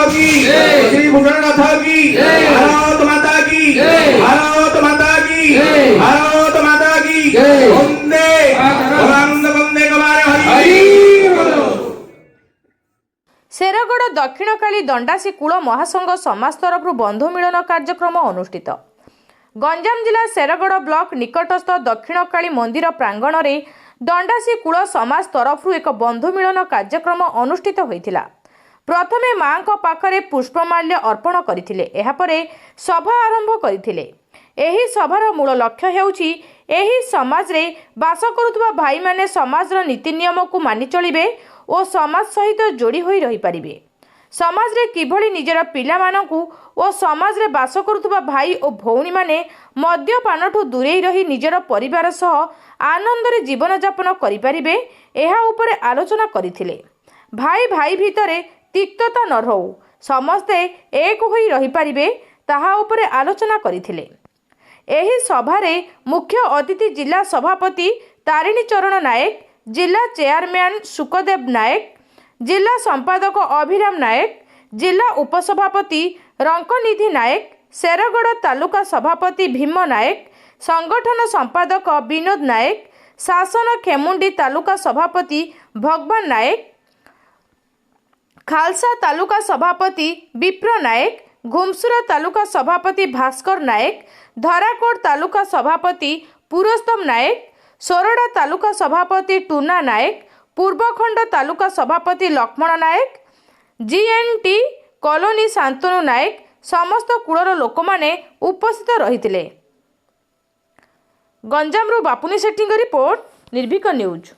की श्री भूषणनाथ की भारत माता की भारत माता की भारत माता की वंदे वंदे वंदे कुमार हरि। शेरगढ़ दक्षिणकाली दंडासी कूल महासंघ समाज तरफ बंधु मिलन कार्यक्रम अनुष्ठित। गंजाम जिला शेरगढ़ ब्लॉक निकटस्थ दक्षिणकाली मंदिर प्रांगण में दंडासी कूल समाज तरफ एक बंधु मिलन कार्यक्रम अनुष्ठित होइथिला। प्रथमे मां को पाखरे पुष्पमाल्य अर्पण करथिले, एहा परे सभा आरंभ करथिले। एही सभार मूल लक्ष्य हेउची एही समाज रे बास करुवा भाई माने समाज रो नीति नियम को मानि चलिबे और समाज सहित जोड़ी होई रही पारिबे। समाज रे किभली निजर पिला मानकू और समाज रे बास करुवा भाई और भौणी माने मद्यपानठू दूरेई रही निजर परिवार सह आनंद रे जीवन यापन करि पारिबे, एहा उपरे आलोचना करथिले। भाई भाई भितरे तिक्तता न रहू, समस्ते एक होई रही पारिबे, ताहा उपरे आलोचना करथिले। एही सभारे मुख्य अतिथि जिला सभापति तारिणी चरण नायक, जिला चेयरमैन सुखदेव नायक, जिला संपादक अभिराम नायक, जिला उपसभापति रंकनिधि नायक, शेरगढ़ तालुका सभापति भीम नायक, संगठन संपादक विनोद नायक, शासन खेमुंडी तालुका सभापति भगवान नायक, खालसा तालुका सभापति विप्र नायक, घुमसुरा तालुका सभापति भास्कर नायक, धराकोट तालुका सभापति पुरस्तम नायक, सोरडा तालुका सभापति टूना नायक, पूर्वखंड तालुका सभापति लक्ष्मण नायक, जीएनटी कॉलोनी शांतनु नायक समस्त कूलर लोक माने उपस्थित रहिथिले। गंजामरू बापुनी सेट्टी रिपोर्ट, निर्भीक न्यूज।